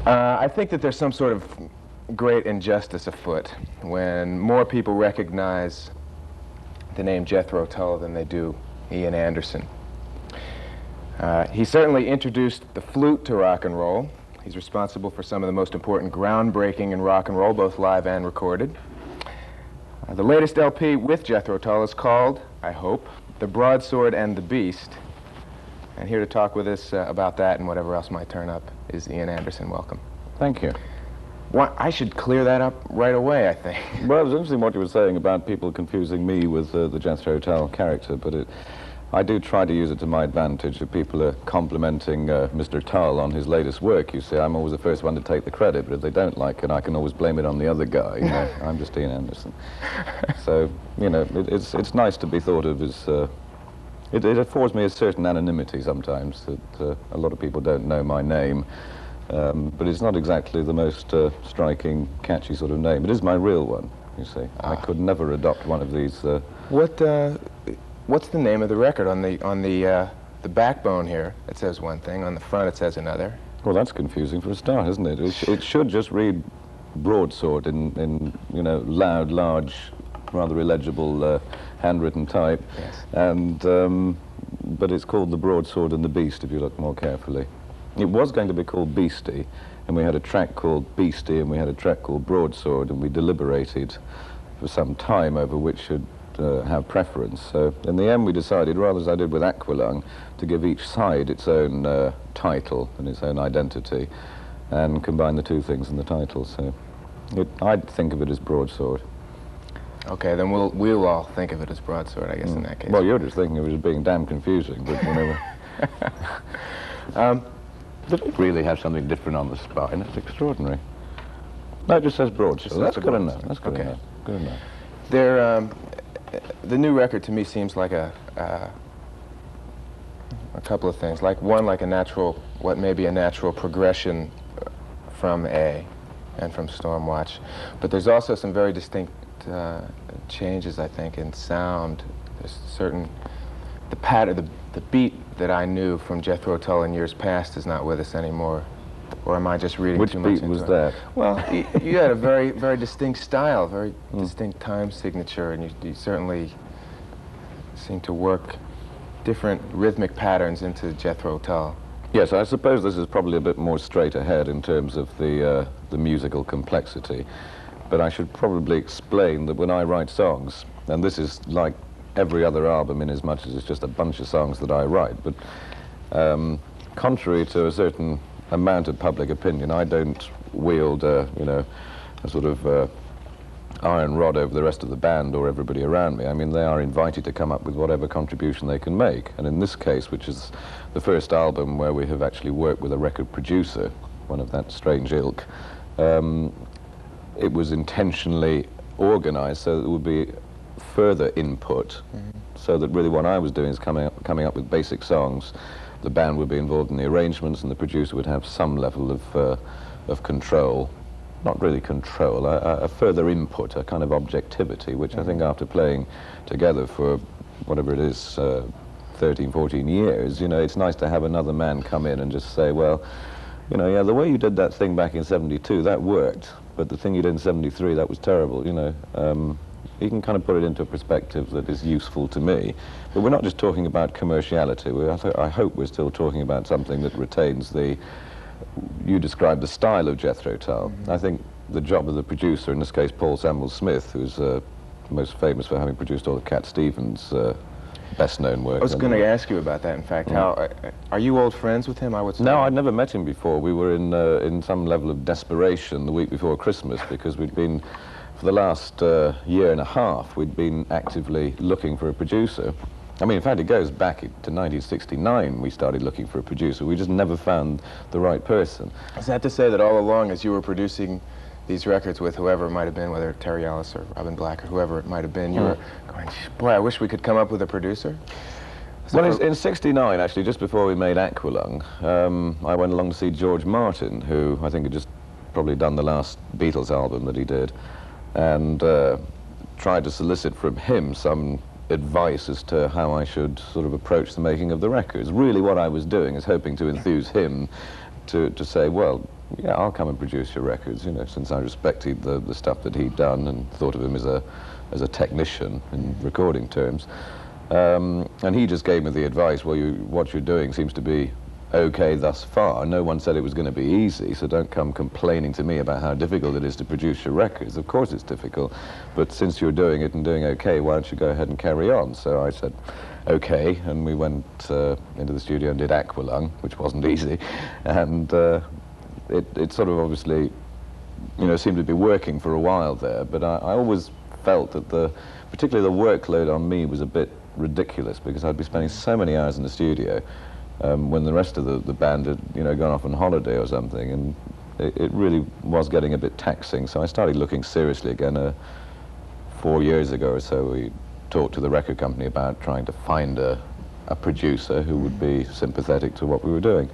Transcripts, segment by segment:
I think that there's some sort of great injustice afoot when more people recognize the name Jethro Tull than they do Ian Anderson. He certainly introduced the flute to rock and roll. He's responsible for some of the most important groundbreaking in rock and roll, both live and recorded. The latest LP with Jethro Tull is called, I hope, The Broadsword and the Beast. And here to talk with us about that and whatever else might turn up is Ian Anderson. Welcome. Thank you. I should clear that up right away, I think. Well, it was interesting what you were saying about people confusing me with the Jethro Tull character, but I do try to use it to my advantage. If people are complimenting Mr. Tull on his latest work, you see, I'm always the first one to take the credit, but if they don't like it, I can always blame it on the other guy. You know, I'm just Ian Anderson. So, you know, it's nice to be thought of as... It affords me a certain anonymity sometimes, that a lot of people don't know my name. But it's not exactly the most striking, catchy sort of name. It is my real one, you see. I could never adopt one of these... What's the name of the record? On the backbone here, it says one thing. On the front, it says another. Well, that's confusing for a start, isn't it? It should just read Broadsword in you know, loud, large, rather illegible handwritten type. Yes. And but it's called The Broadsword and the Beast, if you look more carefully. It was going to be called Beastie, and we had a track called Beastie, and we had a track called Broadsword, and we deliberated for some time over which should have preference. So in the end we decided, rather as I did with Aqualung, to give each side its own title and its own identity, and combine the two things in the title. So I'd think of it as Broadsword. Okay, then we'll all think of it as Broadsword, I guess, in that case. Well, you're just thinking of it as being damn confusing, but whatever. Does it really have something different on the spine? That's extraordinary. No, it just says Broadsword. That's good enough. That's good Okay. enough. Good enough. The new record to me seems like a couple of things. Like a natural, what may be a natural progression from A and from Stormwatch. But there's also some very distinct changes, I think, in sound. There's certain, the pattern, the beat that I knew from Jethro Tull in years past is not with us anymore. Or am I just reading too much into it? Which beat was that? Well, you had a very, very distinct style, very distinct time signature, and you certainly seem to work different rhythmic patterns into Jethro Tull. Yes, I suppose this is probably a bit more straight ahead in terms of the musical complexity. But I should probably explain that when I write songs, and this is like every other album in as much as it's just a bunch of songs that I write, but contrary to a certain amount of public opinion, I don't wield you know, a sort of iron rod over the rest of the band or everybody around me. I mean, they are invited to come up with whatever contribution they can make. And in this case, which is the first album where we have actually worked with a record producer, one of that strange ilk, it was intentionally organized so that there would be further input, so that really what I was doing is coming up with basic songs. The band would be involved in the arrangements, and the producer would have some level of control. Not really control, a further input, a kind of objectivity, which I think after playing together for whatever it is, 13, 14 years, you know, it's nice to have another man come in and just say, well, you know, yeah, the way you did that thing back in 72, that worked, but the thing you did in 73, that was terrible, you know. You can kind of put it into a perspective that is useful to me. But we're not just talking about commerciality. I hope we're still talking about something that retains the... You described the style of Jethro Tull. I think the job of the producer, in this case Paul Samuel Smith, who's most famous for having produced all of Cat Stevens' best-known work. I was going to ask you about that, in fact. How are you old friends with him, I would say? No, I'd never met him before. We were in some level of desperation the week before Christmas, because we'd been... For the last year and a half, we'd been actively looking for a producer. I mean, in fact, it goes back to 1969 we started looking for a producer. We just never found the right person. Is that to say that all along, as you were producing these records with whoever it might have been, whether Terry Ellis or Robin Black or whoever it might have been, you were going, boy, I wish we could come up with a producer? Well, in '69, actually, just before we made Aqualung, I went along to see George Martin, who I think had just probably done the last Beatles album that he did, and tried to solicit from him some advice as to how I should sort of approach the making of the records. Really what I was doing is hoping to enthuse him to say, well, yeah, I'll come and produce your records, you know, since I respected the stuff that he'd done and thought of him as a technician in recording terms. And he just gave me the advice, well, what you're doing seems to be okay thus far. No one said it was going to be easy, so don't come complaining to me about how difficult it is to produce your records. Of course it's difficult, but since you're doing it and doing okay, why don't you go ahead and carry on? So I said, okay, and we went into the studio and did Aqualung, which wasn't easy, and it sort of obviously, you know, seemed to be working for a while there, but I always felt that particularly the workload on me was a bit ridiculous, because I'd be spending so many hours in the studio when the rest of the band had, you know, gone off on holiday or something, and it really was getting a bit taxing. So I started looking seriously again. 4 years ago or so, we talked to the record company about trying to find a producer who would be sympathetic to what we were doing.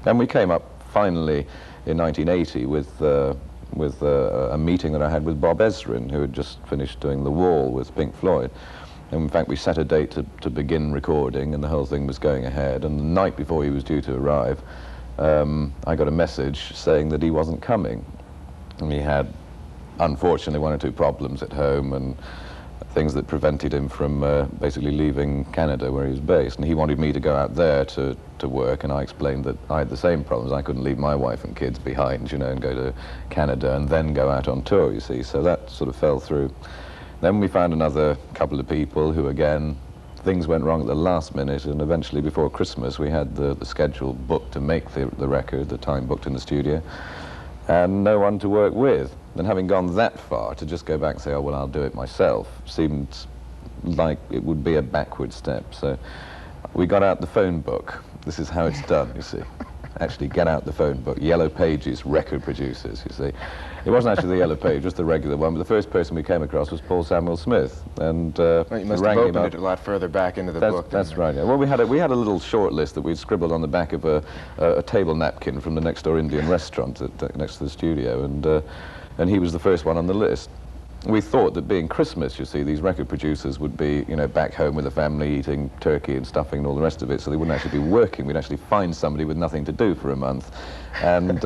And we came up finally in 1980 with a meeting that I had with Bob Ezrin, who had just finished doing The Wall with Pink Floyd. And in fact, we set a date to begin recording, and the whole thing was going ahead. And the night before he was due to arrive, I got a message saying that he wasn't coming. And he had, unfortunately, 1 or 2 problems at home and things that prevented him from basically leaving Canada, where he was based. And he wanted me to go out there to work, and I explained that I had the same problems. I couldn't leave my wife and kids behind, you know, and go to Canada and then go out on tour, you see. So that sort of fell through. Then we found another couple of people who, again, things went wrong at the last minute, and eventually before Christmas we had the schedule booked to make the record, the time booked in the studio, and no one to work with. And having gone that far, to just go back and say, oh, well, I'll do it myself, seemed like it would be a backward step. So we got out the phone book. This is how it's done, you see. Actually get out the phone book, Yellow Pages, record producers, you see. It wasn't actually the Yellow Page, just the regular one, but the first person we came across was Paul Samuel Smith, and well, you must have opened it a lot further back into the book. That's right, yeah. Well, we had a little short list that we'd scribbled on the back of a table napkin from the next door Indian restaurant next to the studio, and he was the first one on the list. We thought that being Christmas, you see, these record producers would be, you know, back home with the family eating turkey and stuffing and all the rest of it, so they wouldn't actually be working. We'd actually find somebody with nothing to do for a month. And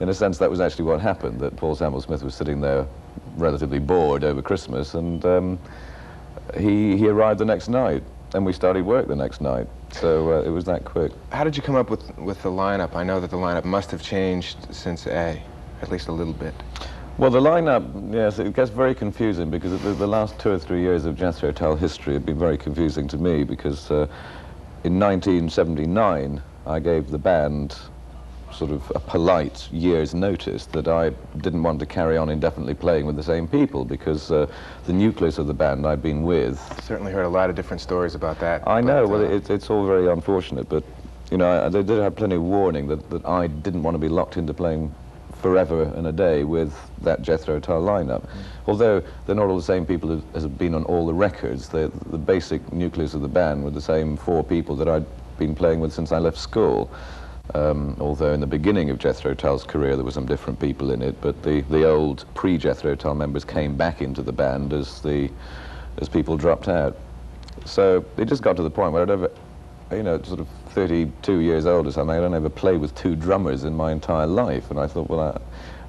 in a sense, that was actually what happened, that Paul Samuel Smith was sitting there relatively bored over Christmas, and he arrived the next night, and we started work the next night. So it was that quick. How did you come up with the lineup? I know that the lineup must have changed since A, at least a little bit. Well, the lineup, yes, it gets very confusing, because the last 2 or 3 years of Jethro Tull history have been very confusing to me, because in 1979 I gave the band sort of a polite year's notice that I didn't want to carry on indefinitely playing with the same people, because the nucleus of the band I'd been with... Certainly heard a lot of different stories about that. I know, well, it's all very unfortunate, but, you know, they did have plenty of warning that I didn't want to be locked into playing forever and a day with that Jethro Tull lineup. Although they're not all the same people as have been on all the records, the basic nucleus of the band were the same 4 people that I'd been playing with since I left school. Although in the beginning of Jethro Tull's career there were some different people in it, but the old pre-Jethro Tull members came back into the band as people dropped out. So it just got to the point where I'd ever, you know, sort of 32 years old or something, I don't ever play with 2 drummers in my entire life, and I thought, well, I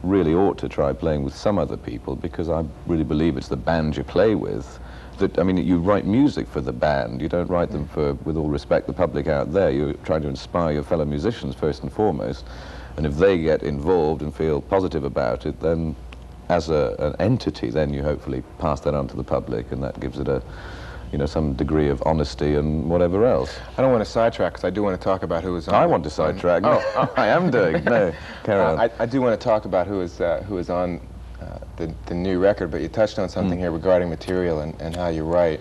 really ought to try playing with some other people, because I really believe it's the band you play with. That, I mean, you write music for the band, you don't write them for, with all respect, the public out there. You're trying to inspire your fellow musicians first and foremost, and if they get involved and feel positive about it, then as an entity, then you hopefully pass that on to the public, and that gives it a, you know, some degree of honesty and whatever else. I don't want to sidetrack, because I do want to talk about who is on... I want to sidetrack. Oh, I am doing. No, carry on. I do want to talk about who is on the new record, but you touched on something here regarding material and how you write.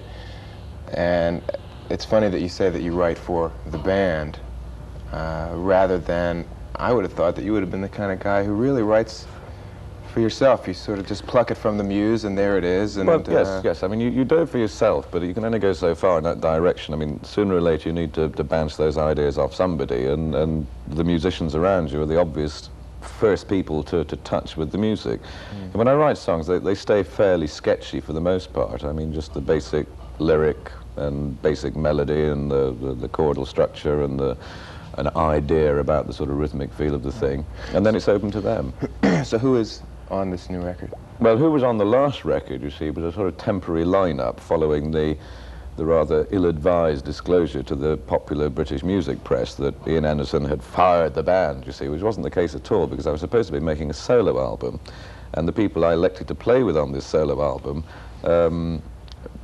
And it's funny that you say that you write for the band, rather than... I would have thought that you would have been the kind of guy who really writes for yourself. You sort of just pluck it from the muse, and there it is. And, well, yes. I mean, you do it for yourself, but you can only go so far in that direction. I mean, sooner or later you need to bounce those ideas off somebody, and the musicians around you are the obvious first people to touch with the music. And when I write songs, they stay fairly sketchy for the most part. I mean, just the basic lyric and basic melody and the chordal structure and the an idea about the sort of rhythmic feel of the thing, and then it's open to them. So who is on this new record? Well, who was on the last record, you see, was a sort of temporary lineup following the rather ill-advised disclosure to the popular British music press that Ian Anderson had fired the band, you see, which wasn't the case at all, because I was supposed to be making a solo album, and the people I elected to play with on this solo album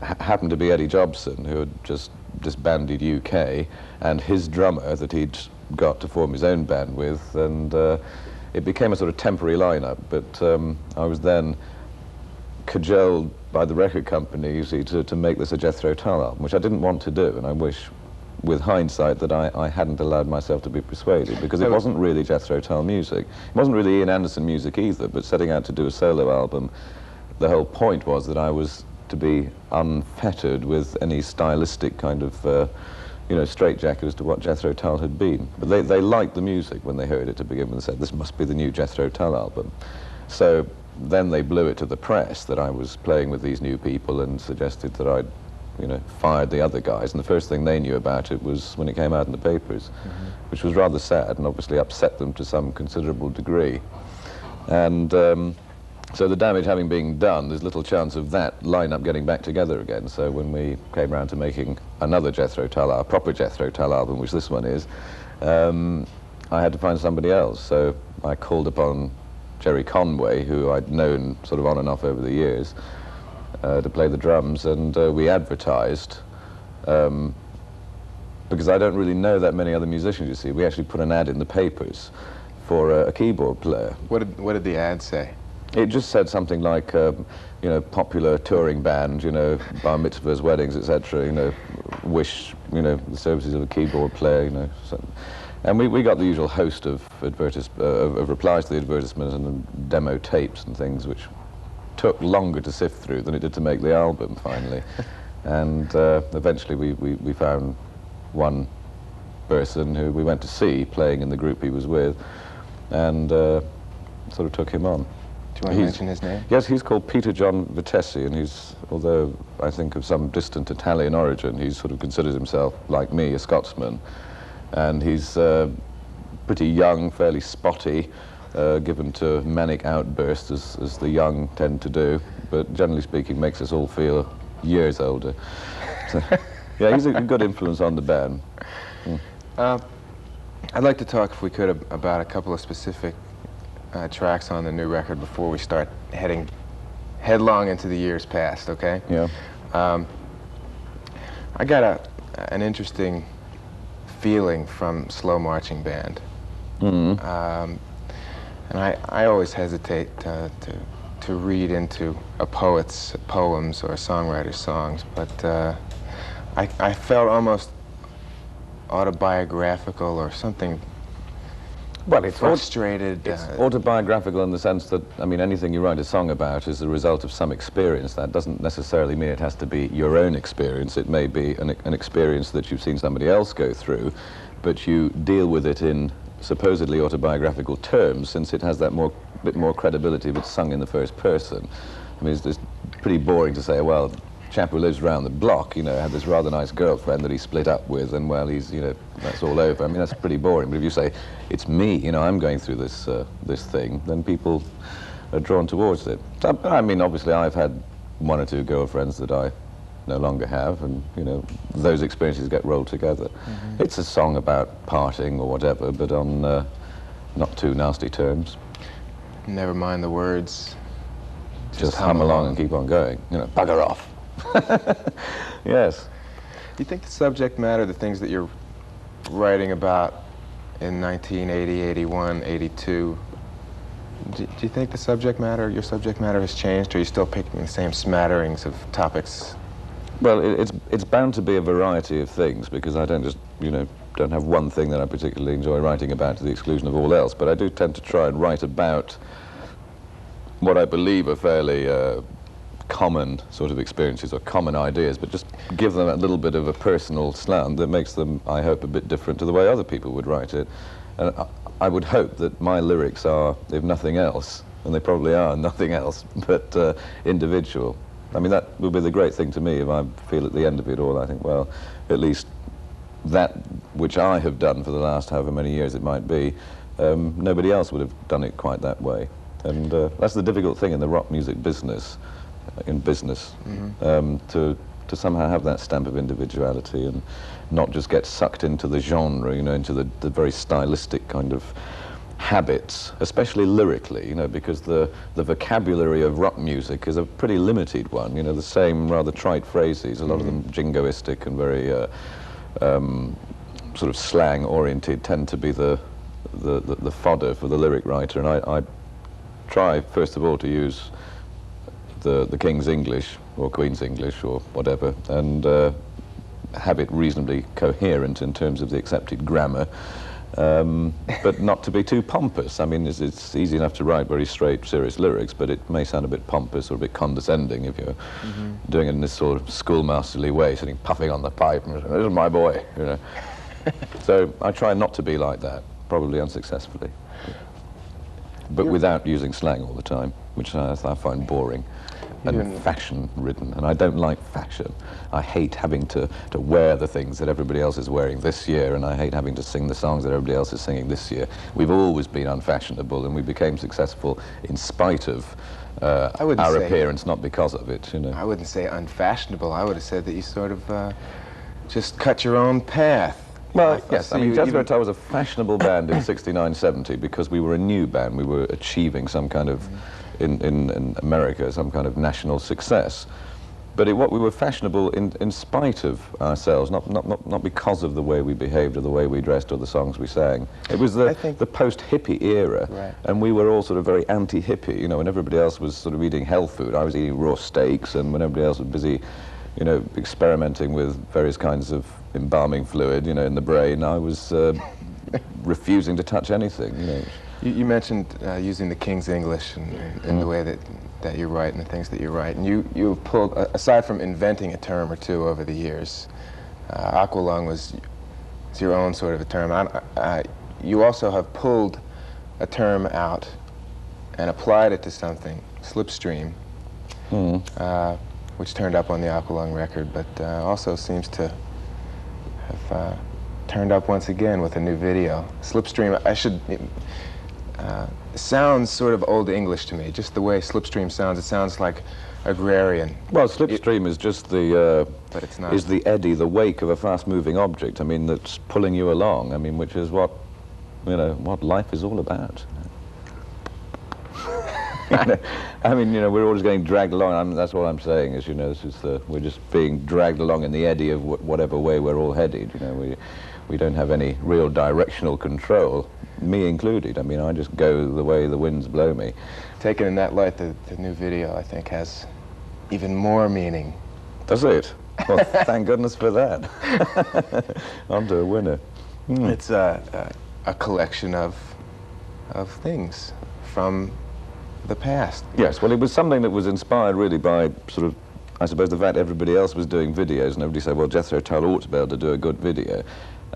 happened to be Eddie Jobson, who had just disbanded UK, and his drummer that he'd got to form his own band with, and it became a sort of temporary lineup, but I was then cajoled by the record company, you see, to make this a Jethro Tull album, which I didn't want to do, and I wish, with hindsight, that I hadn't allowed myself to be persuaded, because it wasn't really Jethro Tull music. It wasn't really Ian Anderson music either, but setting out to do a solo album, the whole point was that I was to be unfettered with any stylistic kind of straitjacket as to what Jethro Tull had been. But they liked the music when they heard it to begin with and said, this must be the new Jethro Tull album. So then they blew it to the press that I was playing with these new people and suggested that I'd fired the other guys. And the first thing they knew about it was when it came out in the papers, which was rather sad and obviously upset them to some considerable degree. And so the damage having been done, there's little chance of that lineup getting back together again. So when we came around to making another Jethro Tull, a proper Jethro Tull album, which this one is, I had to find somebody else. So I called upon Jerry Conway, who I'd known sort of on and off over the years, to play the drums, and we advertised, because I don't really know that many other musicians, you see. We actually put an ad in the papers for a keyboard player. What did the ad say? It just said something like, popular touring band, bar mitzvahs, weddings, etc., wish, the services of a keyboard player, so. And we got the usual host of replies to the advertisements and demo tapes and things, which took longer to sift through than it did to make the album, finally. And eventually we found one person who we went to see playing in the group he was with, and sort of took him on. Do you want to mention his name? Yes, he's called Peter John Vitesi, and he's, although I think of some distant Italian origin, he sort of considers himself, like me, a Scotsman. And he's pretty young, fairly spotty, given to manic outbursts, as the young tend to do, but generally speaking makes us all feel years older. So, yeah, he's a good influence on the band. I'd like to talk, if we could, about a couple of specific tracks on the new record before we start heading headlong into the years past, okay? Yeah. I got an interesting feeling from Slow Marching Band. And I always hesitate to read into a poet's poems or a songwriter's songs, but I felt almost autobiographical or something. Well, it's frustrated. It's autobiographical in the sense that, I mean, anything you write a song about is the result of some experience. That doesn't necessarily mean it has to be your own experience. It may be an experience that you've seen somebody else go through, but you deal with it in supposedly autobiographical terms, since it has that bit more credibility if it's sung in the first person. I mean, it's pretty boring to say, well, chap who lives around the block, had this rather nice girlfriend that he split up with, and well, he's, that's all over. I mean, that's pretty boring. But if you say, it's me, I'm going through this thing, then people are drawn towards it. So, I mean, obviously, I've had one or two girlfriends that I no longer have, and those experiences get rolled together. It's a song about parting or whatever, but on not too nasty terms. Never mind the words. Just hum along and keep on going. Bugger off. Yes. Do you think the subject matter, the things that you're writing about in 1980, 81, 82, do you think the subject matter, your subject matter has changed, or are you still picking the same smatterings of topics? Well, it's bound to be a variety of things, because I don't just, don't have one thing that I particularly enjoy writing about to the exclusion of all else, but I do tend to try and write about what I believe are fairly common sort of experiences or common ideas, but just give them a little bit of a personal slant that makes them, I hope, a bit different to the way other people would write it. And I would hope that my lyrics are, if nothing else, and they probably are nothing else, but individual. I mean, that would be the great thing to me if I feel at the end of it all, I think, well, at least that which I have done for the last however many years it might be, nobody else would have done it quite that way. And that's the difficult thing in the rock music business, to somehow have that stamp of individuality and not just get sucked into the genre, you know, into the very stylistic kind of habits, especially lyrically, you know, because the vocabulary of rock music is a pretty limited one, you know, the same rather trite phrases, a lot of them jingoistic and very sort of slang-oriented, tend to be the fodder for the lyric writer. And I try, first of all, to use the King's English or Queen's English or whatever, and have it reasonably coherent in terms of the accepted grammar, but not to be too pompous. I mean, it's easy enough to write very straight, serious lyrics, but it may sound a bit pompous or a bit condescending if you're doing it in this sort of schoolmasterly way, sitting puffing on the pipe and saying, "This is my boy," you know. So I try not to be like that, probably unsuccessfully, but without using slang all the time, which I find boring and fashion-ridden, and I don't like fashion. I hate having to wear the things that everybody else is wearing this year, and I hate having to sing the songs that everybody else is singing this year. We've always been unfashionable, and we became successful in spite of our appearance, not because of it, you know. I wouldn't say unfashionable. I would have said that you sort of just cut your own path. Well, yes, I mean, Jethro Tull was a fashionable band in '69, '70 because we were a new band. We were achieving some kind of, in America, some kind of national success. But we were fashionable in spite of ourselves, not because of the way we behaved or the way we dressed or the songs we sang. It was the post-hippie era, right. And we were all sort of very anti-hippie. You know, when everybody else was sort of eating health food, I was eating raw steaks, and when everybody else was busy, you know, experimenting with various kinds of embalming fluid, you know, in the brain, I was refusing to touch anything, you know. You mentioned using the King's English in the way that you write and the things that you write, and you've pulled, aside from inventing a term or two over the years, aqualung was your own sort of a term. You also have pulled a term out and applied it to something, slipstream, which turned up on the aqualung record, but also seems to have turned up once again with a new video. Slipstream, sounds sort of Old English to me, just the way slipstream sounds. It sounds like Agrarian. Well, slipstream is just the but it's not. Is the eddy, the wake of a fast-moving object. I mean, that's pulling you along. I mean, which is what, you know, what life is all about. I mean, you know, we're always getting dragged along. That's what I'm saying. Is, you know, this is we're just being dragged along in the eddy of whatever way we're all headed. You know, we don't have any real directional control, me included. I mean, I just go the way the winds blow me. Taken in that light, the new video, I think, has even more meaning. Does it? Well, thank goodness for that. On to a winner. It's a collection of things from the past. Yes, well, it was something that was inspired really by sort of, I suppose, the fact everybody else was doing videos, and everybody said, well, Jethro Tull ought to be able to do a good video.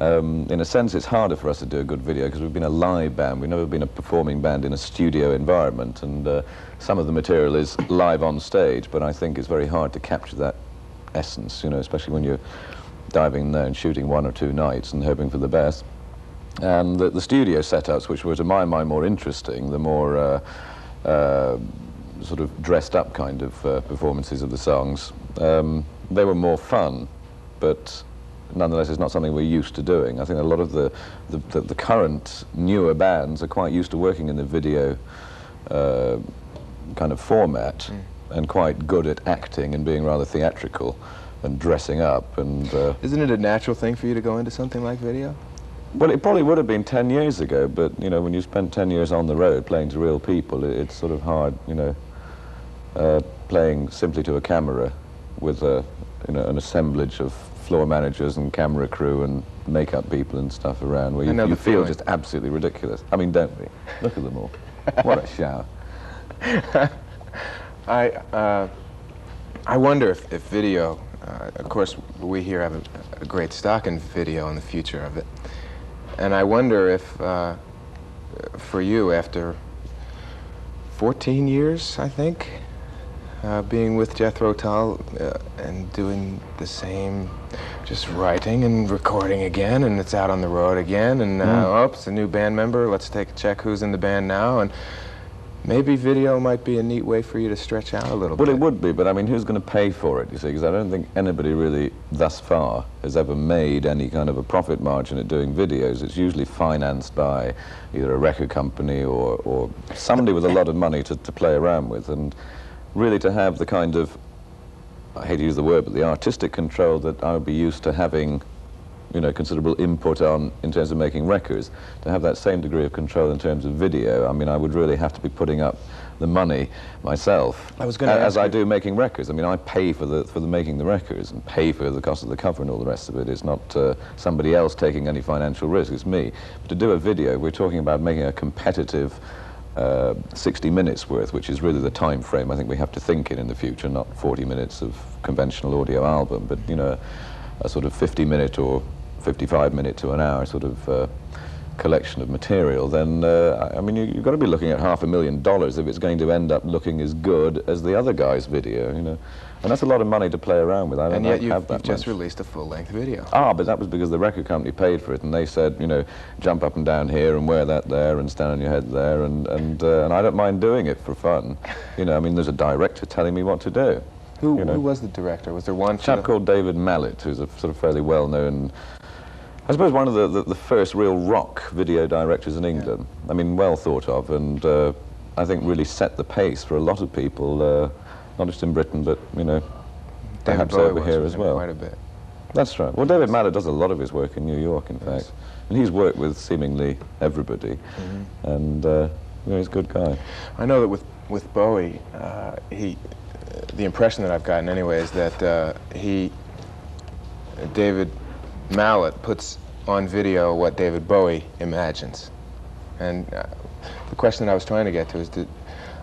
In a sense, it's harder for us to do a good video because we've been a live band. We've never been a performing band in a studio environment, and some of the material is live on stage, but I think it's very hard to capture that essence, you know, especially when you're diving in there and shooting 1 or 2 nights and hoping for the best. And the studio setups, which were to my mind more interesting, the more sort of dressed up kind of performances of the songs, they were more fun, but nonetheless it's not something we're used to doing. I think a lot of the current newer bands are quite used to working in the video kind of format, and quite good at acting and being rather theatrical and dressing up. And isn't it a natural thing for you to go into something like video? Well, it probably would have been 10 years ago, but, you know, when you spend 10 years on the road playing to real people, it's sort of hard, you know, playing simply to a camera with you know, an assemblage of floor managers and camera crew and makeup people and stuff around, where you feel just absolutely ridiculous. I mean, don't we? Look at them all. What a shower. I wonder if video, of course, we here have a great stock in video and the future of it. And I wonder if, for you, after 14 years, I think, being with Jethro Tull and doing the same, just writing and recording again, and it's out on the road again, and oh, it's a new band member, let's take a check who's in the band now, and maybe video might be a neat way for you to stretch out a little bit. Well, it would be, but I mean, who's going to pay for it, you see? Because I don't think anybody really, thus far, has ever made any kind of a profit margin at doing videos. It's usually financed by either a record company or somebody with a lot of money to play around with, and really to have the kind of, I hate to use the word, but the artistic control that I would be used to having, you know, considerable input on in terms of making records, to have that same degree of control in terms of video. I mean, I would really have to be putting up the money myself, as I do making records. I mean, I pay for the making the records and pay for the cost of the cover and all the rest of it. It's not somebody else taking any financial risk, it's me. But to do a video, we're talking about making a competitive 60 minutes worth, which is really the time frame I think we have to think in the future, not 40 minutes of conventional audio album, but, you know, a sort of 50-minute or 55-minute to an hour sort of collection of material, then I mean, you've got to be looking at $500,000 if it's going to end up looking as good as the other guy's video, you know. And that's a lot of money to play around with. I don't have that much. And yet you've just released a full-length video. Ah, but that was because the record company paid for it, and they said, you know, jump up and down here and wear that there and stand on your head there, and I don't mind doing it for fun. You know, I mean, there's a director telling me what to do. Who was the director? Was there one? A chap called David Mallet, who's a sort of fairly well-known, I suppose one of the first real rock video directors in England. Yeah. I mean, well thought of, and I think really set the pace for a lot of people, not just in Britain, but, you know, perhaps over here as well. Quite a bit. That's right. Well, David Mallet does a lot of his work in New York, in fact. And he's worked with seemingly everybody, and you know, he's a good guy. I know that with Bowie, the impression that I've gotten anyway is that David Mallet puts on video what David Bowie imagines. And the question that I was trying to get to is,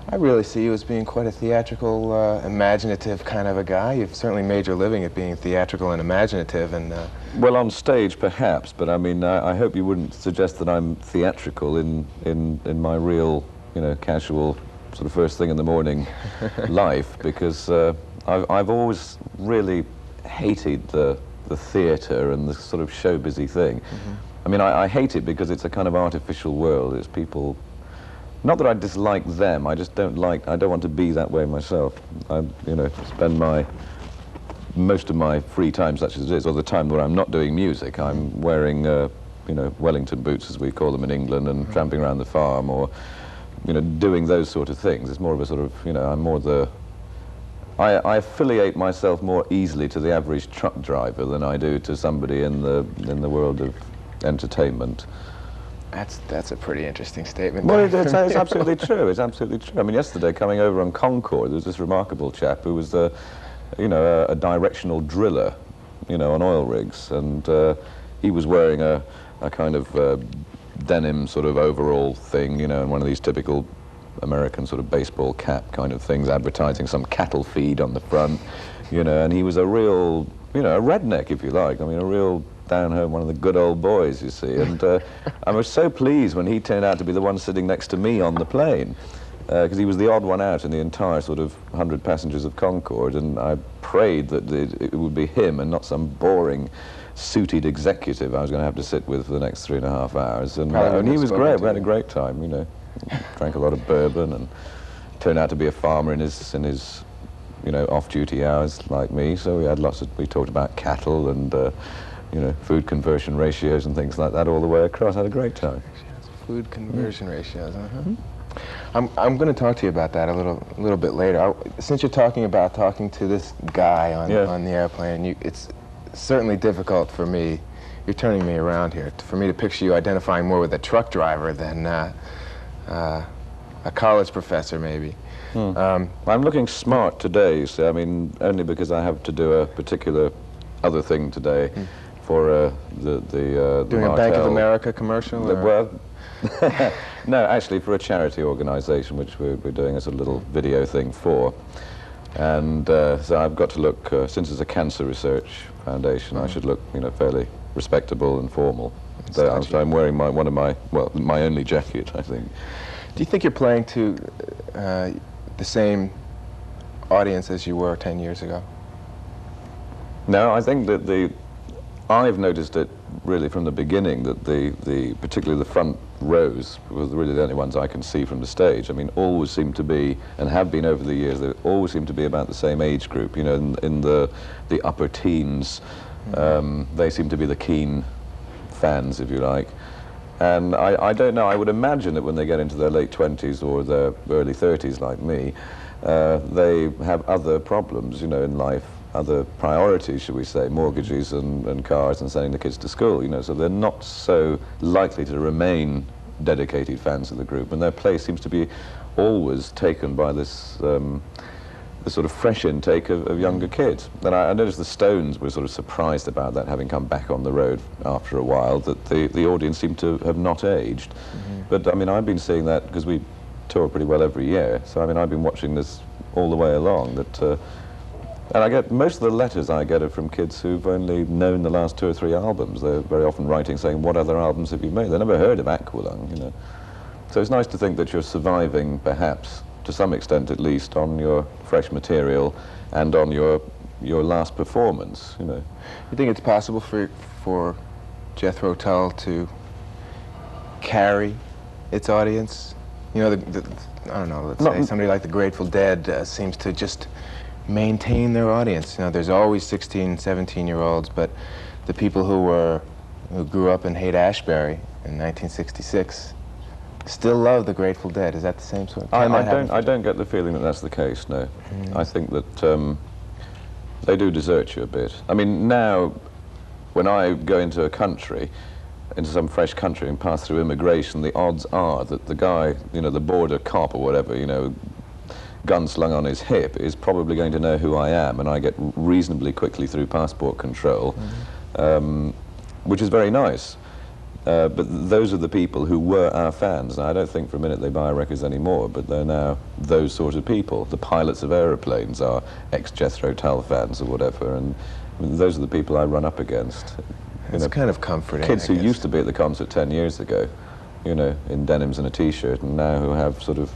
I really see you as being quite a theatrical, imaginative kind of a guy. You've certainly made your living at being theatrical and imaginative, and well, on stage perhaps, but I mean, I hope you wouldn't suggest that I'm theatrical in my real, you know, casual sort of first thing in the morning life, because I've always really hated the theatre and the sort of show busy thing. I mean, I hate it because it's a kind of artificial world. It's people, not that I dislike them, I just don't want to be that way myself. I, you know, spend most of my free time, such as it is, or the time where I'm not doing music, I'm wearing, you know, Wellington boots, as we call them in England, and tramping around the farm, or, you know, doing those sort of things. It's more of a sort of, you know, I'm more the, I affiliate myself more easily to the average truck driver than I do to somebody in the world of entertainment. That's a pretty interesting statement. Well, it's absolutely true. It's absolutely true. I mean, yesterday coming over on Concord, there was this remarkable chap who was, you know, a directional driller, you know, on oil rigs, and he was wearing a kind of denim sort of overall thing, you know, and one of these typical American sort of baseball cap kind of things, advertising some cattle feed on the front, you know, and he was a real, you know, a redneck, if you like. I mean, a real down home, one of the good old boys, you see. And I was so pleased when he turned out to be the one sitting next to me on the plane, because he was the odd one out in the entire sort of 100 passengers of Concorde, and I prayed that it would be him and not some boring suited executive I was going to have to sit with for the next 3.5 hours. And he was great. We had a great time, you know. Drank a lot of bourbon, and turned out to be a farmer in his you know, off-duty hours like me. So we talked about cattle and you know, food conversion ratios and things like that all the way across. Had a great time. Food conversion ratios, I'm going to talk to you about that a little bit later. Since you're talking to this guy on the airplane, it's certainly difficult for me. You're turning me around here. For me to picture you identifying more with a truck driver than a college professor, maybe. I'm looking smart today, so I mean, only because I have to do a particular other thing today for doing a Bank of America commercial. Well, no, actually, for a charity organisation, which we're doing a sort of little video thing for, and so I've got to look. Since it's a cancer research foundation, I should look, you know, fairly respectable and formal. So I'm wearing my only jacket, I think. Do you think you're playing to the same audience as you were 10 years ago? No, I think that I've noticed it really from the beginning that particularly the front rows were really the only ones I can see from the stage. I mean, always seem to be, and have been over the years, they always seem to be about the same age group. You know, in the upper teens, they seem to be the keen fans, if you like. And I don't know, I would imagine that when they get into their late 20s or their early 30s like me, they have other problems, you know, in life, other priorities, should we say, mortgages and cars and sending the kids to school, you know, so they're not so likely to remain dedicated fans of the group, and their place seems to be always taken by this sort of fresh intake of younger kids. And I noticed the Stones were sort of surprised about that, having come back on the road after a while, that the audience seemed to have not aged. But I mean, I've been seeing that because we tour pretty well every year, so I mean, I've been watching this all the way along, that and I get, most of the letters I get are from kids who've only known the last 2 or 3 albums. They're very often writing saying, what other albums have you made? They never heard of Aqualung, you know. So it's nice to think that you're surviving, perhaps, to some extent at least, on your fresh material and on your last performance, you know. You think it's possible for Jethro Tull to carry its audience? You know, I don't know, let's say somebody like the Grateful Dead seems to just maintain their audience. You know, there's always 16, 17-year-olds, but the people who grew up in Haight-Ashbury in 1966 still love the Grateful Dead. Is that the same sort of thing? I don't get the feeling that that's the case, no. I think that they do desert you a bit. I mean, now, when I go into a country, into some fresh country and pass through immigration, the odds are that the guy, you know, the border cop or whatever, you know, gun slung on his hip, is probably going to know who I am, and I get reasonably quickly through passport control, which is very nice. But those are the people who were our fans. Now, I don't think for a minute they buy our records anymore, but they're now those sort of people. The pilots of aeroplanes are ex-Jethro Tull fans or whatever, and I mean, those are the people I run up against. It's kind of comforting. Kids who used to be at the concert 10 years ago, you know, in denims and a t-shirt, and now who have sort of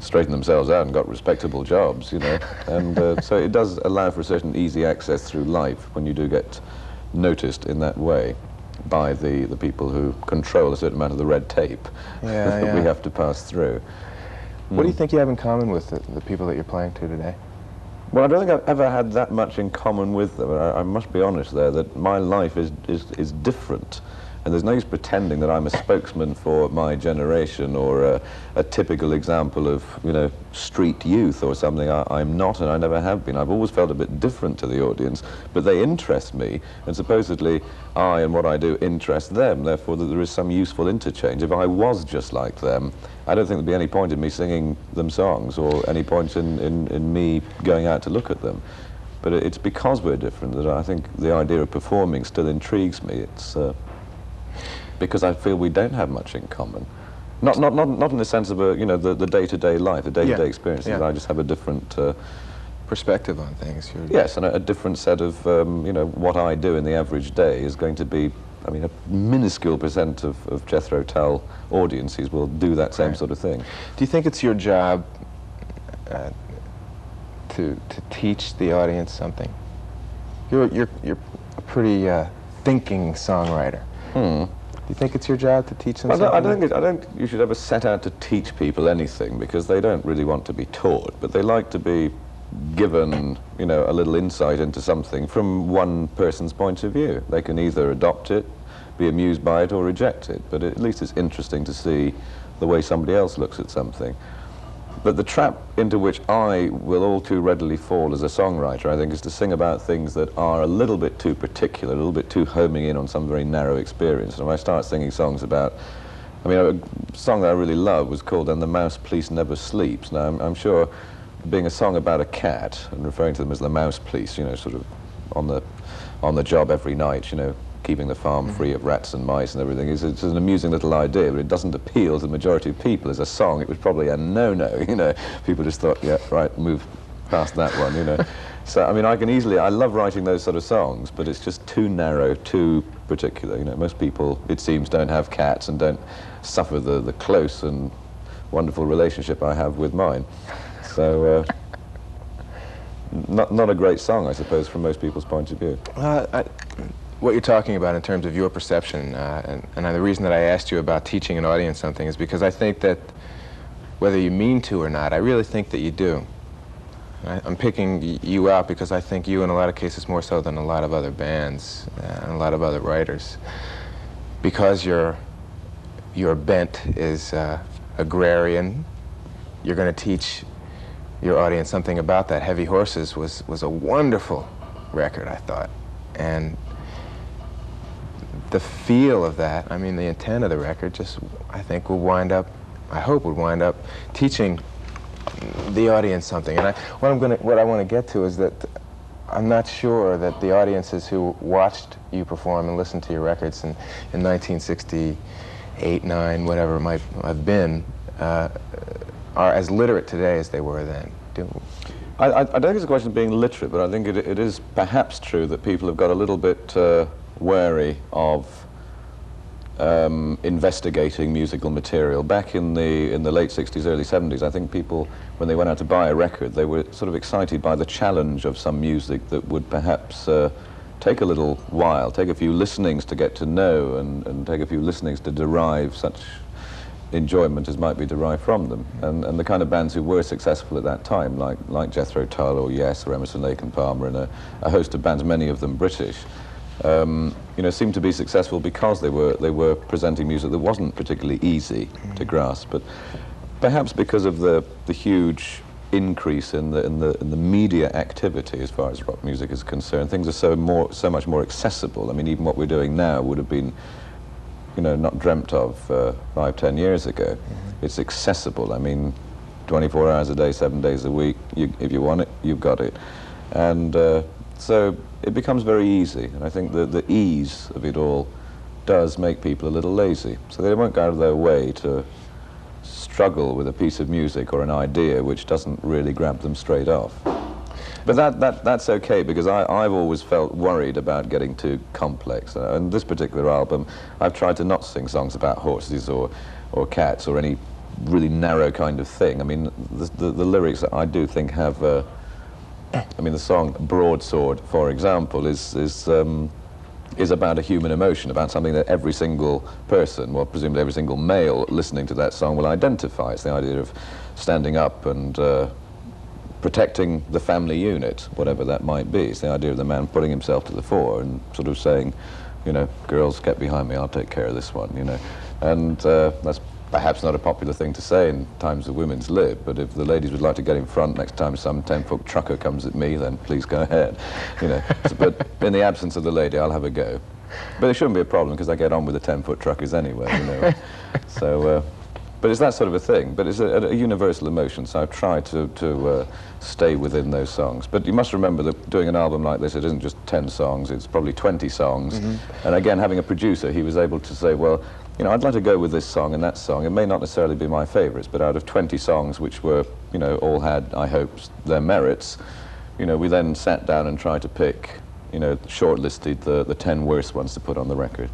straightened themselves out and got respectable jobs, you know. And so it does allow for a certain easy access through life when you do get noticed in that way by the people who control a certain amount of the red tape that we have to pass through. What do you think you have in common with the people that you're playing to today? Well, I don't think I've ever had that much in common with them. I must be honest there, that my life is different. And there's no use pretending that I'm a spokesman for my generation or a typical example of, you know, street youth or something. I'm not, and I never have been. I've always felt a bit different to the audience, but they interest me, and supposedly I and what I do interest them, therefore that there is some useful interchange. If I was just like them, I don't think there'd be any point in me singing them songs or any point in me going out to look at them. But it's because we're different that I think the idea of performing still intrigues me. It's because I feel we don't have much in common. Not in the sense of the day-to-day life, the day-to-day experiences. Yeah. I just have a different perspective on things. Yes, and a different set of what I do in the average day is going to be. I mean, a minuscule percent of Jethro Tull audiences will do that same sort of thing. Do you think it's your job to teach the audience something? You're a pretty thinking songwriter. Do you think it's your job to teach them something? I don't think you should ever set out to teach people anything, because they don't really want to be taught, but they like to be given, you know, a little insight into something from one person's point of view. They can either adopt it, be amused by it, or reject it, but at least it's interesting to see the way somebody else looks at something. But the trap into which I will all too readily fall as a songwriter, I think, is to sing about things that are a little bit too particular, a little bit too homing in on some very narrow experience. And when I start singing songs about, I mean, a song that I really love was called "And the Mouse Police Never Sleeps." Now, I'm sure being a song about a cat and referring to them as the mouse police, you know, sort of on the job every night, you know, keeping the farm free of rats and mice and everything, it's an amusing little idea, but it doesn't appeal to the majority of people. As a song, it was probably a no-no, you know. People just thought, yeah, right, move past that one, you know. So, I mean, I love writing those sort of songs, but it's just too narrow, too particular, you know. Most people, it seems, don't have cats and don't suffer the close and wonderful relationship I have with mine. So, not a great song, I suppose, from most people's point of view. What you're talking about in terms of your perception, and the reason that I asked you about teaching an audience something is because I think that whether you mean to or not, I really think that you do. I'm picking you out because I think you, in a lot of cases, more so than a lot of other bands and a lot of other writers, because your bent is agrarian, you're going to teach your audience something about that. Heavy Horses was a wonderful record, I thought. And the feel of that, I mean, the intent of the record just, I think, will wind up, I hope would wind up teaching the audience something. And what I want to get to is that I'm not sure that the audiences who watched you perform and listened to your records in 1968, 9, whatever it might have been, are as literate today as they were then. I don't think it's a question of being literate, but I think it is perhaps true that people have got a little bit wary of investigating musical material. Back in the late 60s, early 70s, I think people, when they went out to buy a record, they were sort of excited by the challenge of some music that would perhaps take a little while, take a few listenings to get to know, and take a few listenings to derive such enjoyment as might be derived from them. And the kind of bands who were successful at that time, like Jethro, Tull, or Yes, or Emerson, Lake and Palmer, and a host of bands, many of them British, you know, seemed to be successful because they were presenting music that wasn't particularly easy to grasp, but perhaps because of the huge increase in the media activity as far as rock music is concerned, things are so much more accessible. I mean, even what we're doing now would have been, you know, not dreamt of 5, 10 years ago. It's accessible. I mean, 24 hours a day, 7 days a week. If you want it, you've got it. And so it becomes very easy. And I think the ease of it all does make people a little lazy. So they won't go out of their way to struggle with a piece of music or an idea which doesn't really grab them straight off. But that's okay, because I've always felt worried about getting too complex. And this particular album, I've tried to not sing songs about horses or cats or any really narrow kind of thing. I mean, the lyrics I do think have, I mean, the song Broadsword, for example, is about a human emotion, about something that every single person, well, presumably every single male listening to that song will identify. It's the idea of standing up and protecting the family unit, whatever that might be. It's the idea of the man putting himself to the fore and sort of saying, you know, girls, get behind me, I'll take care of this one, you know. And that's perhaps not a popular thing to say in times of women's lib, but if the ladies would like to get in front next time some 10-foot trucker comes at me, then please go ahead, you know. But in the absence of the lady, I'll have a go. But it shouldn't be a problem, because I get on with the 10-foot truckers anyway, you know. So, but it's that sort of a thing. But it's a universal emotion, so I've tried to stay within those songs. But you must remember that doing an album like this, it isn't just 10 songs, it's probably 20 songs. And again, having a producer, he was able to say, well, you know, I'd like to go with this song and that song. It may not necessarily be my favorites, but out of 20 songs, which were, you know, all had, I hope, their merits, you know, we then sat down and tried to pick, you know, shortlisted the 10 worst ones to put on the record.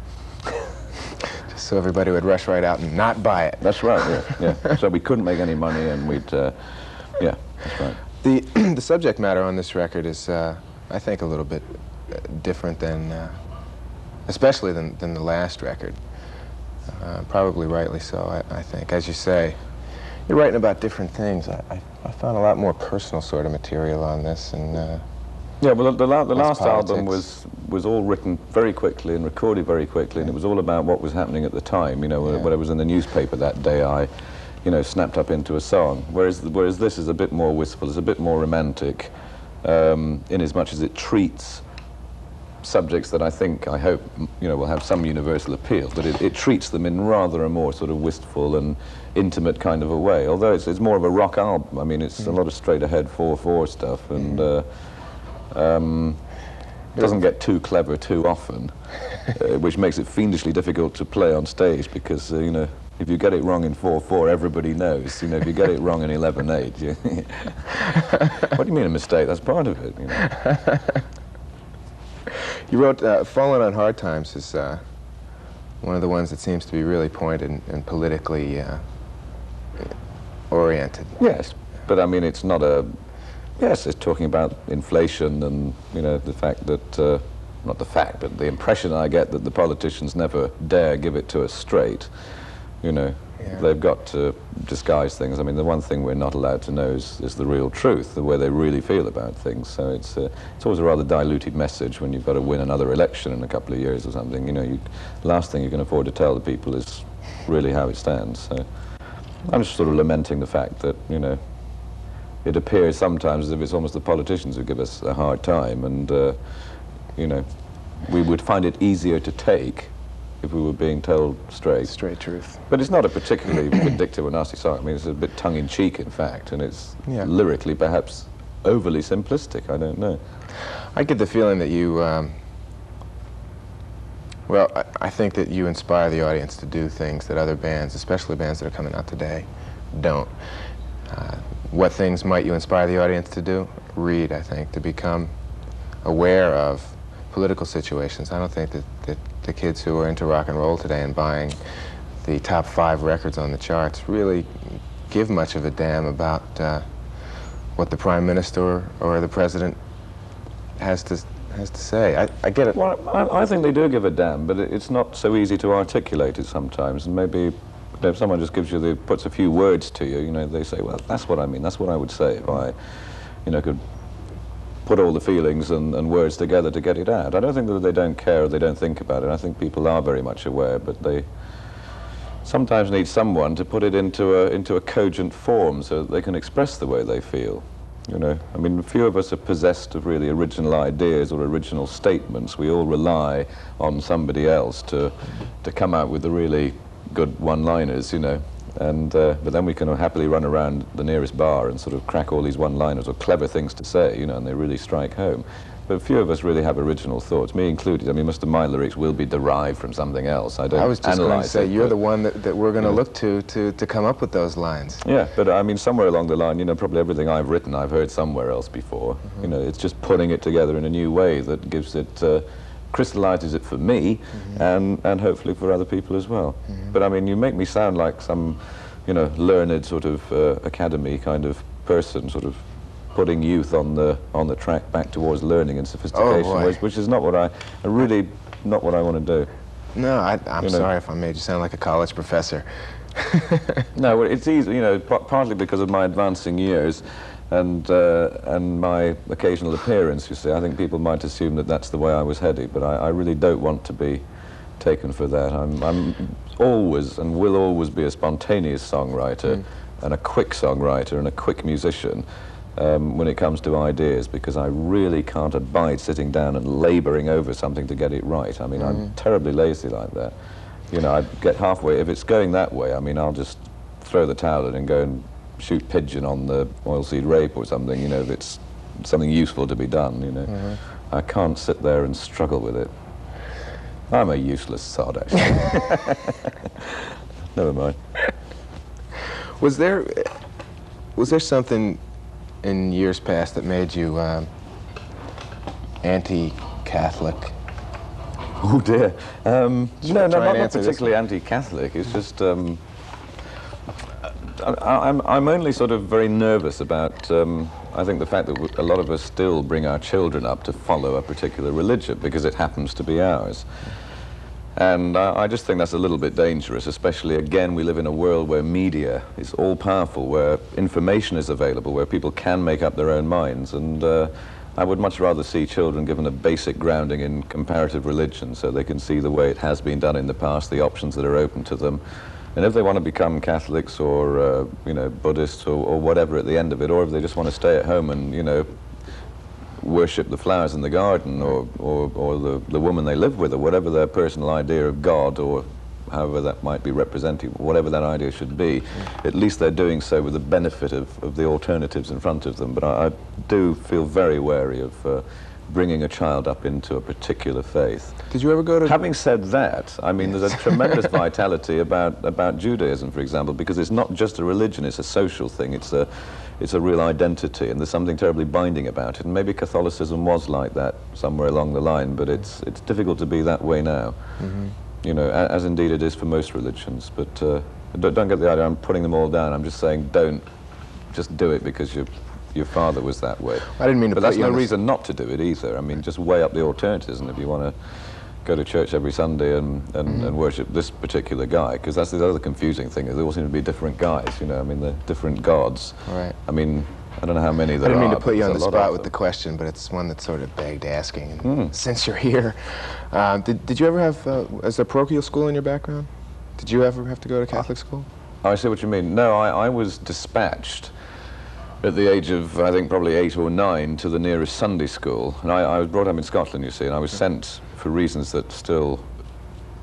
So everybody would rush right out and not buy it. That's right, yeah. So we couldn't make any money, and we'd, yeah, that's right. The subject matter on this record is, I think, a little bit different than, especially than the last record. Probably rightly so, I think. As you say, you're writing about different things. I found a lot more personal sort of material on this, and yeah, well, the last politics. album was all written very quickly and recorded very quickly, and it was all about what was happening at the time. You know, when it was in the newspaper that day, I, you know, snapped up into a song. Whereas this is a bit more wistful, it's a bit more romantic, in as much as it treats subjects that I hope, you know, will have some universal appeal, but it treats them in rather a more sort of wistful and intimate kind of a way. Although it's more of a rock album. I mean, it's a lot of straight ahead 4/4 stuff, and it doesn't get too clever too often, which makes it fiendishly difficult to play on stage, because you know, if you get it wrong in 4/4, everybody knows. You know, if you get it wrong in 11/8, what do you mean a mistake? That's part of it, you know. You wrote Fallen on Hard Times is one of the ones that seems to be really pointed and politically oriented. Yes, but I mean, it's not a Yes, it's talking about inflation and, you know, the fact that, not the fact, but the impression I get that the politicians never dare give it to us straight. You know, they've got to disguise things. I mean, the one thing we're not allowed to know is the real truth, the way they really feel about things. So it's always a rather diluted message when you've got to win another election in a couple of years or something. You know, last thing you can afford to tell the people is really how it stands. So I'm just sort of lamenting the fact that, you know, it appears sometimes as if it's almost the politicians who give us a hard time, and, you know, we would find it easier to take if we were being told straight. Straight truth. But it's not a particularly vindictive or nasty song. I mean, it's a bit tongue-in-cheek, in fact, and it's lyrically perhaps overly simplistic. I don't know. I get the feeling that you, well, I think that you inspire the audience to do things that other bands, especially bands that are coming out today, don't. What things might you inspire the audience to do? Read, I think, to become aware of political situations. I don't think that the kids who are into rock and roll today and buying the top 5 records on the charts really give much of a damn about what the Prime Minister or the President has to say. I get it. Well, I think they do give a damn, but it's not so easy to articulate it sometimes, and maybe if someone just puts a few words to you, you know, they say, well, that's what I mean, that's what I would say if I, you know, could put all the feelings and words together to get it out. I don't think that they don't care or they don't think about it. I think people are very much aware, but they sometimes need someone to put it into a cogent form so that they can express the way they feel. You know, I mean, few of us are possessed of really original ideas or original statements. We all rely on somebody else to come out with the really good one-liners, you know, and but then we can happily run around the nearest bar and sort of crack all these one-liners or clever things to say, you know, and they really strike home. But few of us really have original thoughts, me included. I mean, most of my lyrics will be derived from something else. I was just going to say, you're the one that we're going to look to come up with those lines. Yeah, but I mean, somewhere along the line, you know, probably everything I've written I've heard somewhere else before. Mm-hmm. You know, it's just putting it together in a new way that gives it, crystallizes it for me, and hopefully for other people as well. But I mean, you make me sound like some, you know, learned sort of academy kind of person, sort of putting youth on the track back towards learning and sophistication, which is not what I really not what I want to do. No, I'm sorry if I made you sound like a college professor. No, well, it's easy, you know, partly because of my advancing years and my occasional appearance, you see. I think people might assume that that's the way I was headed, but I really don't want to be taken for that. I'm always and will always be a spontaneous songwriter and a quick songwriter and a quick musician when it comes to ideas, because I really can't abide sitting down and laboring over something to get it right. I mean, I'm terribly lazy like that. You know, I get halfway, if it's going that way, I mean, I'll just throw the towel in and go and shoot pigeon on the oilseed rape or something, you know, if it's something useful to be done, you know. I can't sit there and struggle with it. I'm a useless sod, actually. Never mind. Was there something in years past that made you anti-Catholic? Oh dear. No, not to particularly anti-Catholic. It's just I'm only sort of very nervous about I think the fact that a lot of us still bring our children up to follow a particular religion because it happens to be ours. And I just think that's a little bit dangerous, especially, again, we live in a world where media is all-powerful, where information is available, where people can make up their own minds. And I would much rather see children given a basic grounding in comparative religion so they can see the way it has been done in the past, the options that are open to them. And if they want to become Catholics or, you know, Buddhists or whatever at the end of it, or if they just want to stay at home and, you know, worship the flowers in the garden or the woman they live with, or whatever their personal idea of God, or however that might be represented, whatever that idea should be, at least they're doing so with the benefit of the alternatives in front of them. But I do feel very wary of bringing a child up into a particular faith. Did you ever go to... Having said that, I mean, there's a tremendous vitality about Judaism, for example, because it's not just a religion, it's a social thing, it's a real identity, and there's something terribly binding about it. And maybe Catholicism was like that somewhere along the line, but it's difficult to be that way now. You know, as indeed it is for most religions. But don't get the idea I'm putting them all down. I'm just saying don't just do it because you your father was that way. I didn't mean to But put that's you no on the reason not to do it either. I mean, just weigh up the alternatives, and if you want to go to church every Sunday and worship this particular guy, because that's the other confusing thing, is there all seem to be different guys, you know, I mean, they're different gods. Right. I mean, I don't know how many there are. I didn't mean to put you on but the there's a lot spot of with the them. question, but it's one that sort of begged asking. And since you're here, did you ever have, is there parochial school in your background? Did you ever have to go to Catholic school? I see what you mean. No, I was dispatched at the age of, I think, probably 8 or 9 to the nearest Sunday school. And I was brought up in Scotland, you see, and I was sent for reasons that still,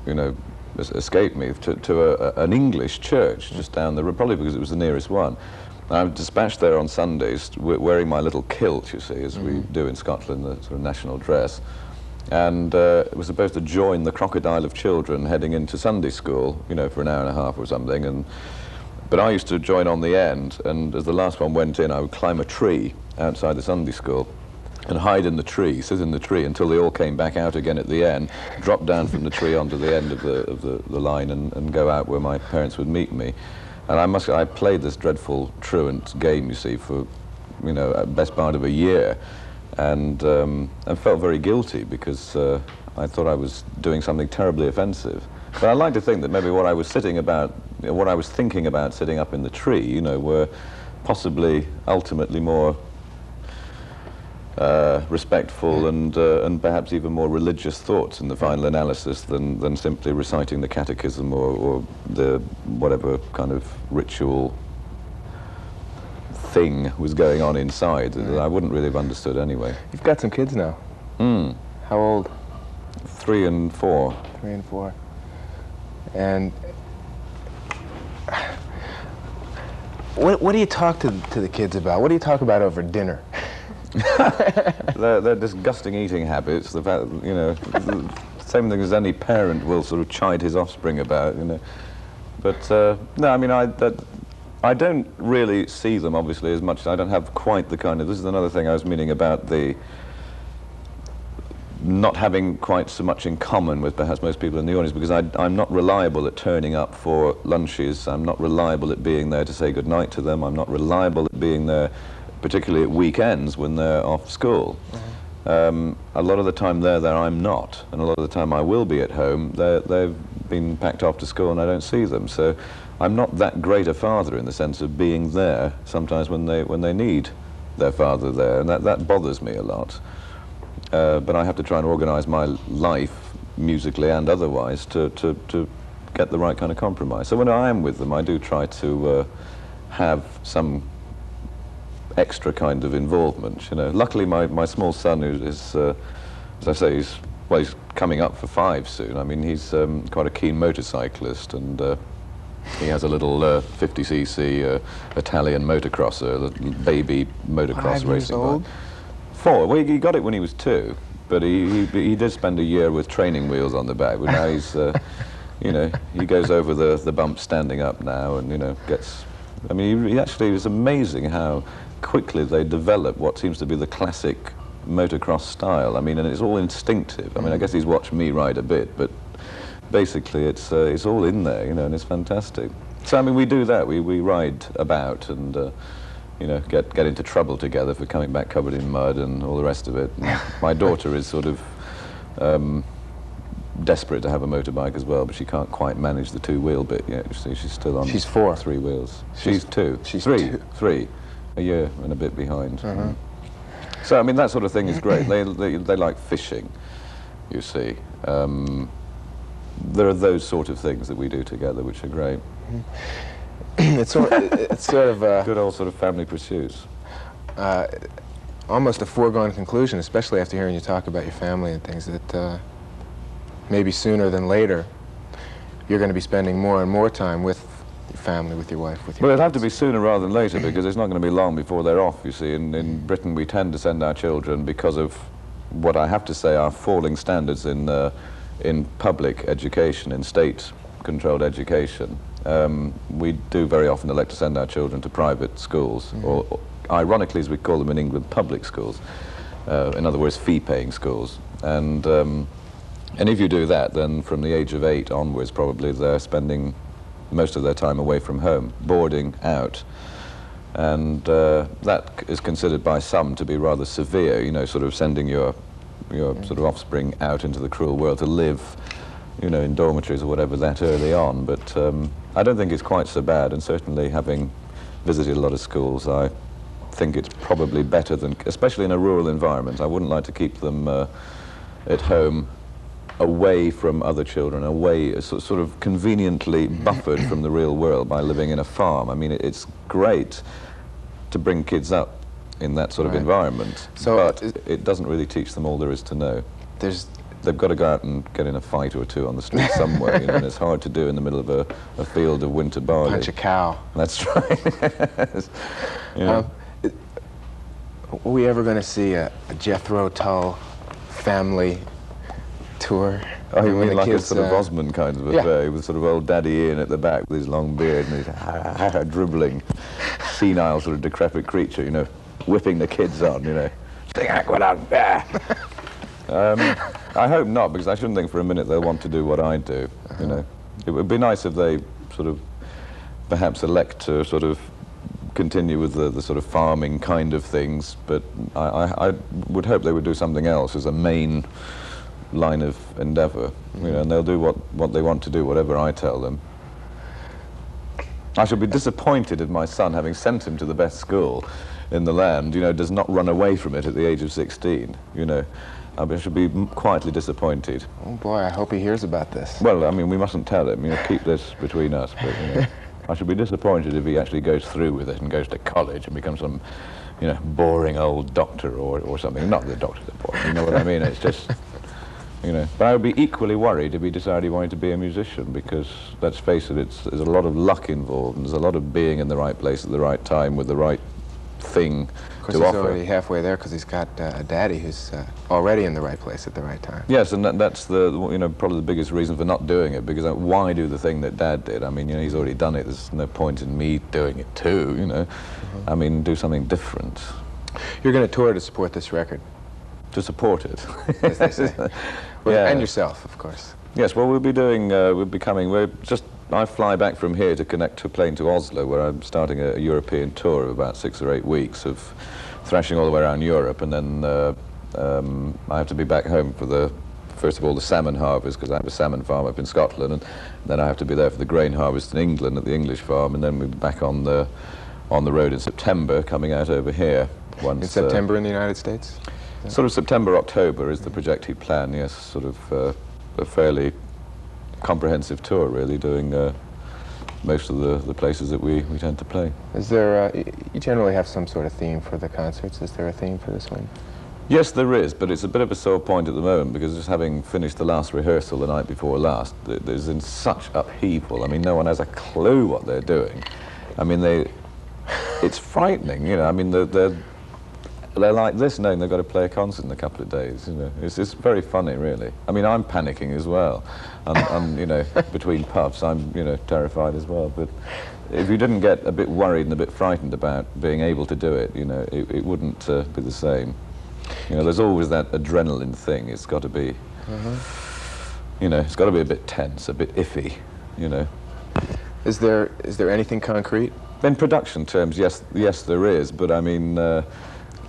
you know, escaped me, to an English church just down the road, probably because it was the nearest one. I was dispatched there on Sundays, wearing my little kilt, you see, as we do in Scotland, the sort of national dress. And it was supposed to join the crocodile of children heading into Sunday school, you know, for an hour and a half or something. But I used to join on the end, and as the last one went in, I would climb a tree outside the Sunday school and hide in the tree, sit in the tree until they all came back out again at the end, drop down from the tree onto the end of the line and go out where my parents would meet me. And I played this dreadful truant game, you see, for, you know, best part of a year, and felt very guilty because I thought I was doing something terribly offensive. But I like to think that maybe what I was thinking about sitting up in the tree, you know, were possibly ultimately more respectful and perhaps even more religious thoughts in the final analysis than simply reciting the catechism or the whatever kind of ritual thing was going on inside that I wouldn't really have understood anyway. You've got some kids now. How old? 3 and 4. 3 and 4. And what do you talk to the kids about? What do you talk about over dinner? Their disgusting eating habits, the fact, you know, the same thing as any parent will sort of chide his offspring about, you know. But no, I mean, I don't really see them, obviously, as much. I don't have quite the kind of, this is another thing I was meaning about the not having quite so much in common with perhaps most people in the audience, because I'm not reliable at turning up for lunches. I'm not reliable at being there to say goodnight to them. I'm not reliable at being there, particularly at weekends when they're off school. A lot of the time they're there, I'm not, and a lot of the time I will be at home. They've been packed off to school and I don't see them. So I'm not that great a father in the sense of being there sometimes when they need their father there, and that bothers me a lot. But I have to try and organise my life, musically and otherwise, to get the right kind of compromise. So when I am with them, I do try to have some extra kind of involvement, you know. Luckily, my small son, who is, as I say, he's coming up for 5 soon. I mean, he's quite a keen motorcyclist, and he has a little 50cc Italian motocrosser, a little baby motocross 5 years racing old? bike. 4. Well, he got it when he was 2, but he did spend a year with training wheels on the back. But now he's, you know, he goes over the bumps standing up now, and, you know, gets. I mean, he actually, it's amazing how quickly they develop what seems to be the classic motocross style. I mean, and it's all instinctive. I mean, I guess he's watched me ride a bit, but basically it's all in there, you know, and it's fantastic. So I mean, we do that. We ride about and. You know, get into trouble together for coming back covered in mud and all the rest of it. And my daughter is sort of desperate to have a motorbike as well, but she can't quite manage the 2-wheel bit yet. You see, she's still on. She's 4. 3 wheels. She's 2. She's 3. 2. 3. A year and a bit behind. So I mean, that sort of thing is great. They like fishing, you see. There are those sort of things that we do together, which are great. It's sort of Good old sort of family pursuits. almost a foregone conclusion, especially after hearing you talk about your family and things, that maybe sooner than later you're going to be spending more and more time with your family, with your wife, with your Well, it'll have to kids. be sooner rather than later, because it's not going to be long before they're off, you see. In Britain, we tend to send our children because of what I have to say are falling standards in public education, in state-controlled education. We do very often elect to send our children to private schools, or ironically, as we call them in England, public schools. In other words, fee-paying schools. And if you do that, then from the age of 8 onwards, probably they're spending most of their time away from home, boarding out. And that is considered by some to be rather severe, you know, sort of sending your sort of offspring out into the cruel world to live, you know, in dormitories or whatever that early on. But I don't think it's quite so bad, and certainly having visited a lot of schools, I think it's probably better than, especially in a rural environment. I wouldn't like to keep them at home away from other children, away, sort of conveniently buffered from the real world by living in a farm. I mean, it's great to bring kids up in that sort of environment, so but it doesn't really teach them all there is to know. They've got to go out and get in a fight or two on the street somewhere, you know, and it's hard to do in the middle of a field of winter barley. Punch a cow. That's right. Yeah. Are we ever going to see a Jethro Tull family tour? Oh, you mean like a sort of Osmond kind of affair, with sort of old Daddy Ian at the back with his long beard and his dribbling, senile sort of decrepit creature, you know, whipping the kids on, you know. I hope not, because I shouldn't think for a minute they'll want to do what I do, you know. It would be nice if they sort of perhaps elect to sort of continue with the sort of farming kind of things, but I would hope they would do something else as a main line of endeavour, you know, and they'll do what they want to do, whatever I tell them. I shall be disappointed if my son, having sent him to the best school in the land, you know, does not run away from it at the age of 16, you know. I should be quietly disappointed. Oh boy, I hope he hears about this. Well, I mean, we mustn't tell him, you know, keep this between us, but, you know, I should be disappointed if he actually goes through with it and goes to college and becomes some, you know, boring old doctor or something. Not that the doctors are boring, you know what I mean? It's just, you know. But I would be equally worried if he decided he wanted to be a musician, because, let's face it, there's a lot of luck involved, and there's a lot of being in the right place at the right time with the right thing to offer. Of course, he's already halfway there because he's got a daddy who's already in the right place at the right time. Yes, and that's the, you know, probably the biggest reason for not doing it, because why do the thing that Dad did? I mean, you know, he's already done it. There's no point in me doing it too, you know. I mean, do something different. You're going to tour to support this record? To support it. As they say. Well, yeah. And yourself, of course. Yes, well, we'll be doing, I fly back from here to connect to a plane to Oslo, where I'm starting a European tour of about 6 or 8 weeks of thrashing all the way around Europe, and then I have to be back home for first of all, the salmon harvest, because I have a salmon farm up in Scotland, and then I have to be there for the grain harvest in England at the English farm, and then we'll be back on the road in September, coming out over here. In September in the United States? Sort of September, October is the projected plan, yes, sort of a fairly comprehensive tour, really, doing most of the places that we tend to play. Is there, you generally have some sort of theme for the concerts. Is there a theme for this one? Yes, there is, but it's a bit of a sore point at the moment, because just having finished the last rehearsal the night before last, there's in such upheaval. I mean, no one has a clue what they're doing. I mean, it's frightening, you know. I mean, they're like this, knowing they've got to play a concert in a couple of days, you know. It's very funny, really. I mean, I'm panicking as well, and you know, between puffs, I'm, you know, terrified as well. But if you didn't get a bit worried and a bit frightened about being able to do it, you know, it wouldn't be the same. You know, there's always that adrenaline thing. It's got to be, you know, it's got to be a bit tense, a bit iffy, you know. Is there anything concrete? In production terms, yes, there is. But I mean,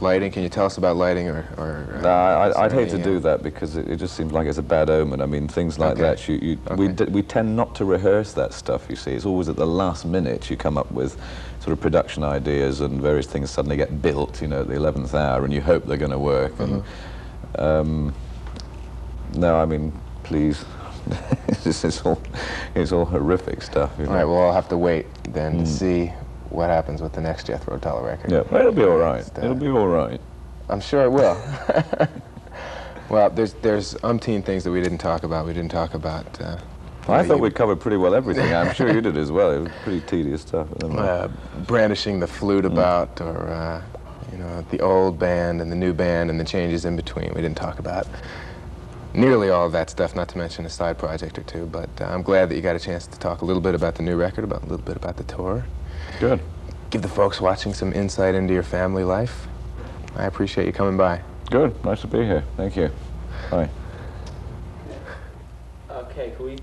lighting. Can you tell us about lighting, I'd hate to do that, because it just seems like it's a bad omen. I mean, things like that. We tend not to rehearse that stuff. You see, it's always at the last minute you come up with sort of production ideas, and various things suddenly get built, you know, at the 11th hour, and you hope they're going to work. And no, I mean, please, it's all horrific stuff. You know? All right. Well, I'll have to wait then to see what happens with the next Jethro Tull record. Yeah, well, it'll be all right. It'll be all right. I'm sure it will. Well, there's umpteen things that we didn't talk about. We didn't talk about... I thought we'd covered pretty well everything. I'm sure you did as well. It was pretty tedious stuff. Brandishing the flute about, or, you know, the old band and the new band and the changes in between. We didn't talk about nearly all of that stuff, not to mention a side project or two. But I'm glad that you got a chance to talk a little bit about the new record, a little bit about the tour. Good. Give the folks watching some insight into your family life. I appreciate you coming by. Good. Nice to be here. Thank you. Bye. Okay, can we...